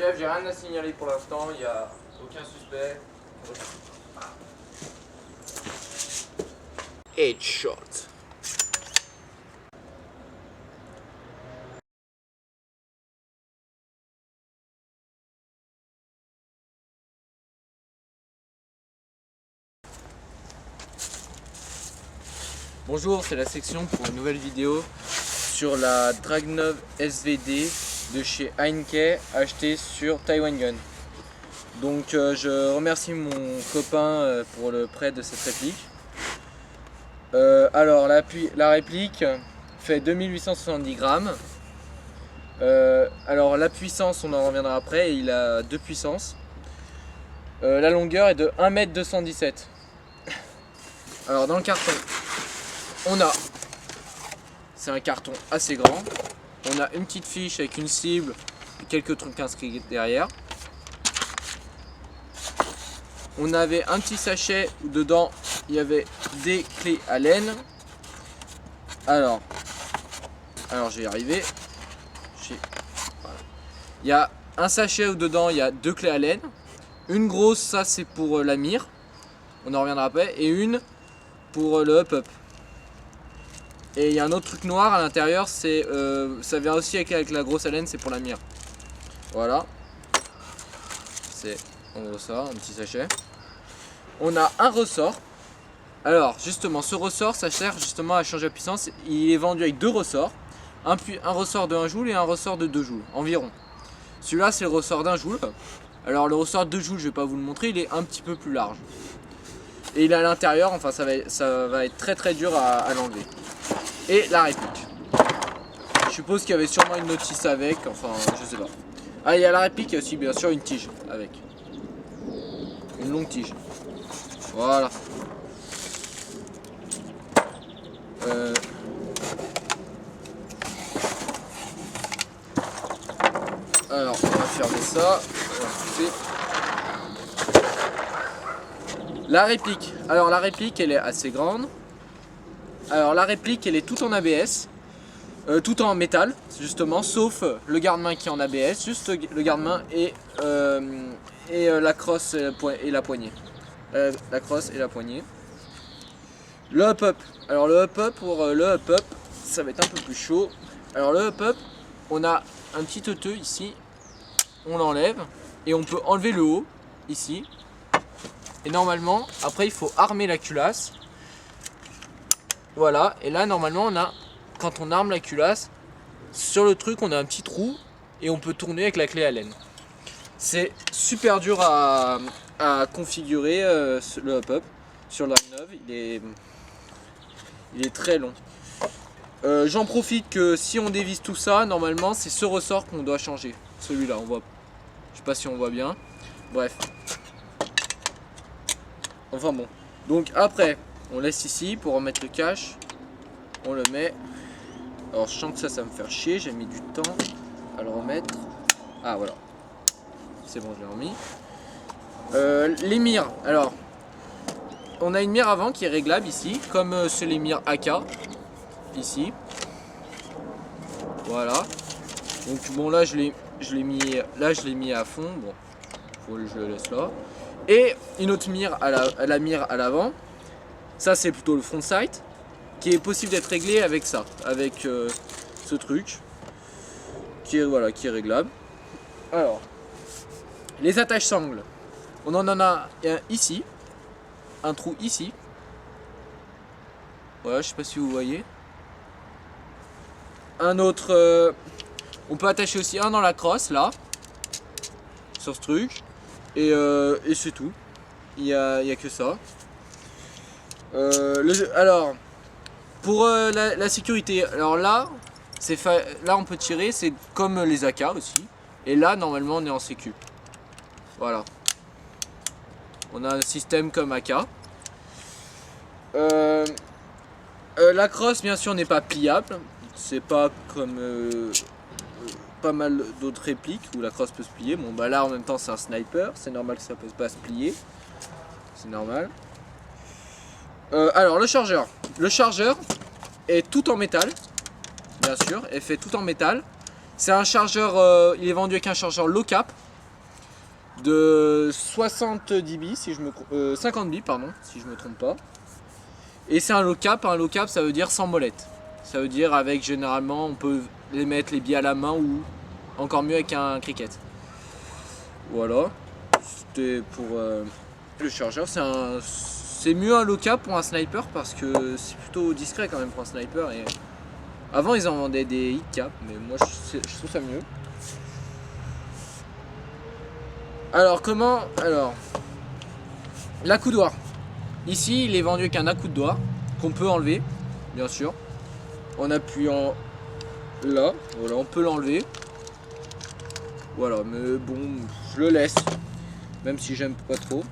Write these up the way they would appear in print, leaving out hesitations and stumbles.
Chef, j'ai rien à signaler pour l'instant, il n'y a aucun suspect. Headshot. Bonjour, c'est la section pour une nouvelle vidéo sur la Dragnov SVD de chez Heineken achetée sur Taiwan Gun. Donc je remercie mon copain pour le prêt de cette réplique. Alors la réplique fait 2870 grammes. Alors la puissance, on en reviendra après, et il a deux puissances. La longueur est de 1,217 m. Alors dans le carton, c'est un carton assez grand. On a une petite fiche avec une cible et quelques trucs inscrits derrière. On avait un petit sachet où dedans il y avait des clés Allen. Alors je vais y arriver. Voilà. Il y a un sachet où dedans il y a deux clés Allen. Une grosse, ça c'est pour la mire. On en reviendra après. Et une pour le up-up. Et il y a un autre truc noir à l'intérieur, c'est ça vient aussi avec la grosse Allen, c'est pour la mire. Voilà. C'est en gros ça, un petit sachet. On a un ressort. Alors justement, ce ressort, ça sert justement à changer la puissance. Il est vendu avec deux ressorts. Un ressort de 1 joule et un ressort de 2 joules environ. Celui-là, c'est le ressort d'1 joule. Alors le ressort de 2 joules, je vais pas vous le montrer, il est un petit peu plus large. Et il est à l'intérieur, enfin ça va être très dur à l'enlever. Et la réplique. Je suppose qu'il y avait sûrement une notice avec, enfin je sais pas. Ah, il y a la réplique, il y a aussi bien sûr une tige avec. Une longue tige. Voilà. Alors on va fermer ça. La réplique. Alors la réplique elle est assez grande. Alors la réplique elle est toute en ABS, tout en métal justement, sauf le garde-main qui est en ABS, juste le garde-main et la crosse et la poignée. La crosse et la poignée. Le up-up. Alors le up-up, pour le up-up, ça va être un peu plus chaud. Alors le up-up, on a un petit teuteux ici, on l'enlève et on peut enlever le haut ici. Et normalement, après il faut armer la culasse. Voilà, et là normalement quand on arme la culasse, sur le truc on a un petit trou et on peut tourner avec la clé Allen. C'est super dur à configurer le hop-up sur la Dragnov, il est très long. J'en profite que si on dévisse tout ça, normalement c'est ce ressort qu'on doit changer. Celui-là, on voit, je sais pas si on voit bien, bref. Enfin bon, donc après on laisse ici pour remettre le cache, on le met. Alors je sens que ça va me faire chier, j'ai mis du temps à le remettre. Ah voilà, c'est bon, je l'ai remis. Les mires, alors on a une mire avant qui est réglable ici, comme c'est les mires AK ici. Voilà, donc bon là je l'ai mis à fond, bon faut que je le laisse là. Et une autre mire à la mire à l'avant. Ça c'est plutôt le front sight qui est possible d'être réglé avec ça, avec ce truc qui est réglable. Alors les attaches sangles, on en a un ici, un trou ici. Voilà, je sais pas si vous voyez. Un autre, on peut attacher aussi un dans la crosse là, sur ce truc, et c'est tout. Il y a que ça. Alors pour la sécurité, alors là on peut tirer, c'est comme les AK aussi, et là normalement on est en sécu. Voilà, on a un système comme AK. La crosse bien sûr n'est pas pliable, c'est pas comme pas mal d'autres répliques où la crosse peut se plier. Bon bah là en même temps c'est un sniper, c'est normal que ça peut pas se plier, c'est normal. Alors le chargeur est tout en métal, bien sûr, est fait tout en métal. C'est un chargeur, il est vendu avec un chargeur low cap, de 70 billes, si je me 50 billes pardon, si je me trompe pas. Et c'est un low cap. Un low cap, ça veut dire sans molette. Ça veut dire avec, généralement, on peut les mettre les billes à la main ou encore mieux avec un cricket. Voilà. C'était pour le chargeur. C'est mieux un low cap pour un sniper parce que c'est plutôt discret quand même pour un sniper. Et avant, ils en vendaient des hit cap, mais moi je trouve ça mieux. Alors l'accoudoir. Ici, il est vendu avec un accoudoir qu'on peut enlever, bien sûr, en appuyant là. Voilà, on peut l'enlever. Voilà, mais bon, je le laisse, même si j'aime pas trop.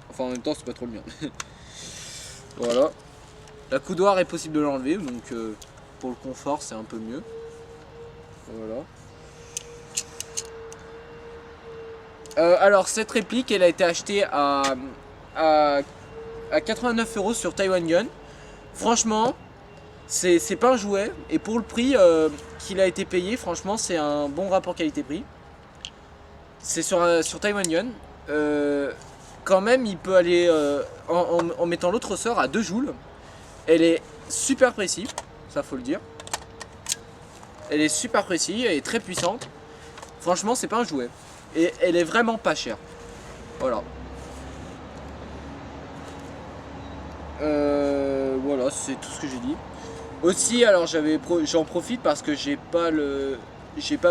Enfin, en même temps, c'est pas trop le mien. Voilà. L'accoudoir est possible de l'enlever, donc pour le confort, c'est un peu mieux. Voilà. Alors cette réplique, elle a été achetée à 89 € sur Taiwan Gun. Franchement, c'est pas un jouet, et pour le prix qu'il a été payé, franchement c'est un bon rapport qualité-prix. C'est sur Taiwan Gun. Quand même, il peut aller en mettant l'autre ressort à 2 joules. Elle est super précise, ça faut le dire. Elle est super précise, elle est très puissante. Franchement, c'est pas un jouet. Et elle est vraiment pas chère. Voilà. Voilà, c'est tout ce que j'ai dit. Aussi, alors j'en profite parce que j'ai pas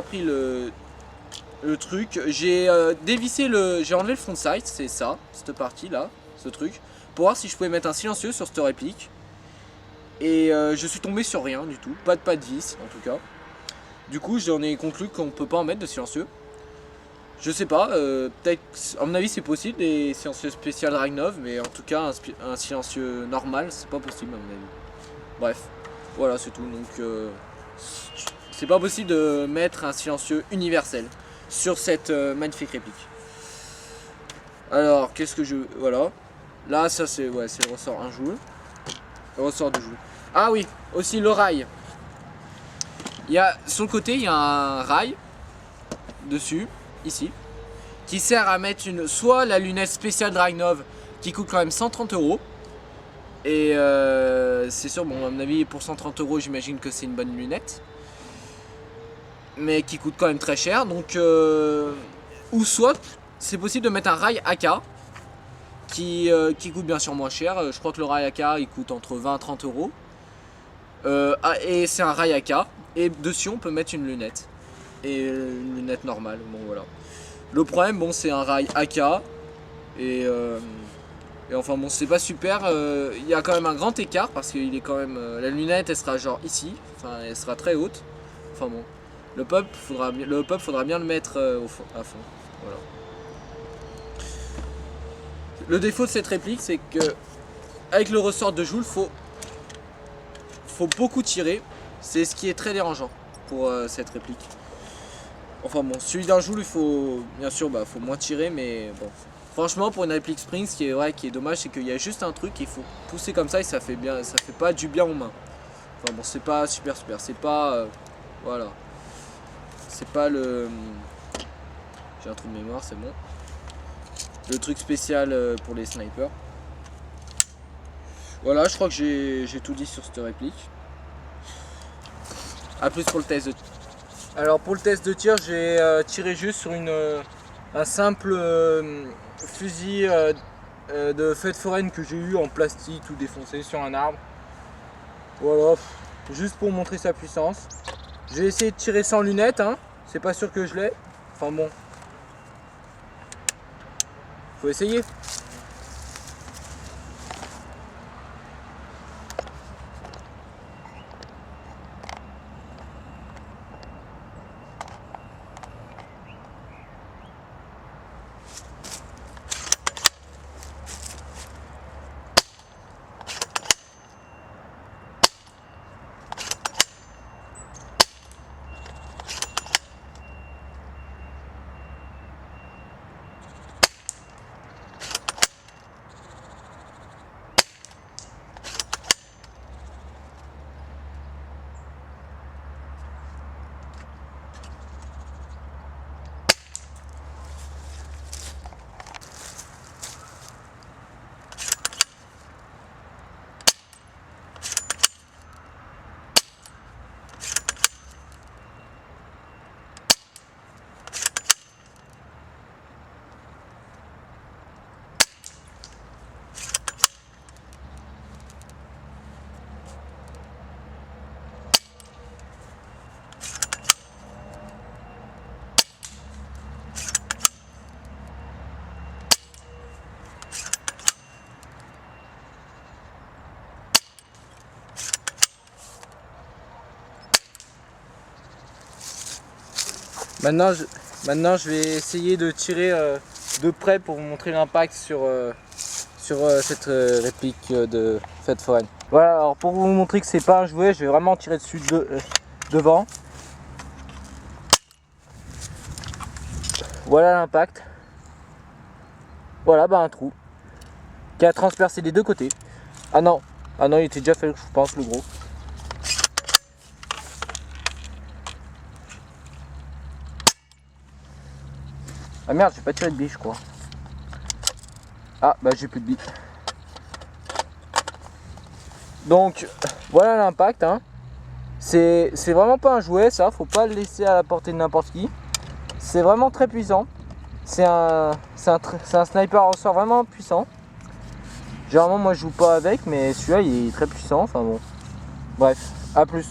pris le truc. J'ai dévissé j'ai enlevé le front sight, c'est ça, cette partie là, ce truc, pour voir si je pouvais mettre un silencieux sur cette réplique. Et je suis tombé sur rien du tout, pas de vis en tout cas. Du coup, j'en ai conclu qu'on peut pas en mettre de silencieux. Je sais pas, peut-être, à mon avis c'est possible des silencieux spécial Dragnov, mais en tout cas un silencieux normal c'est pas possible à mon avis. Bref, voilà c'est tout, donc c'est pas possible de mettre un silencieux universel sur cette magnifique réplique. Alors qu'est-ce que voilà, là ça c'est le ressort 1 joule, le ressort 2 joules. Ah oui, aussi le rail. Sur le côté il y a un rail dessus. Ici, qui sert à mettre soit la lunette spéciale Dragnov qui coûte quand même 130 €. Et c'est sûr, bon, à mon avis, pour 130 €, j'imagine que c'est une bonne lunette, mais qui coûte quand même très cher. Donc, ou soit, c'est possible de mettre un rail AK qui coûte bien sûr moins cher. Je crois que le rail AK il coûte entre 20 et 30 €. Et c'est un rail AK, et dessus on peut mettre une lunette. Et une lunette normale, bon voilà. Le problème, bon, c'est un rail AK et enfin bon, c'est pas super. Il y a quand même un grand écart parce qu'il est quand même la lunette elle sera genre ici, enfin elle sera très haute. Enfin bon, le pop faudra bien le mettre à fond. Voilà. Le défaut de cette réplique, c'est que avec le ressort de joule, faut beaucoup tirer. C'est ce qui est très dérangeant pour cette réplique. Enfin bon, celui d'un joule, il faut bien sûr faut moins tirer, mais bon. Franchement, pour une réplique Spring, ce qui est dommage, c'est qu'il y a juste un truc, il faut pousser comme ça et ça fait pas du bien aux mains. Enfin bon, c'est pas super, c'est pas voilà. C'est pas le j'ai un trou de mémoire, c'est bon. Le truc spécial pour les snipers. Voilà, je crois que j'ai tout dit sur cette réplique. A plus pour le test de tir. Alors pour le test de tir, j'ai tiré juste sur un simple fusil de fête foraine que j'ai eu en plastique tout défoncé sur un arbre. Voilà, juste pour montrer sa puissance. J'ai essayé de tirer sans lunettes, hein. C'est pas sûr que je l'ai. Enfin bon, faut essayer. Maintenant je vais essayer de tirer de près pour vous montrer l'impact sur cette réplique de fête foraine. Voilà, alors pour vous montrer que c'est pas un jouet, je vais vraiment tirer dessus devant. Voilà l'impact. Voilà, bah un trou qui a transpercé des deux côtés. Ah non, il était déjà fait, je pense, le gros. Ah merde, j'ai pas tiré de bille, je crois. Ah bah j'ai plus de bille. Donc voilà l'impact, hein. C'est vraiment pas un jouet, ça, faut pas le laisser à la portée de n'importe qui. C'est vraiment très puissant. C'est un sniper en ressort vraiment puissant. Généralement moi je joue pas avec, mais celui-là il est très puissant, enfin bon. Bref, à plus.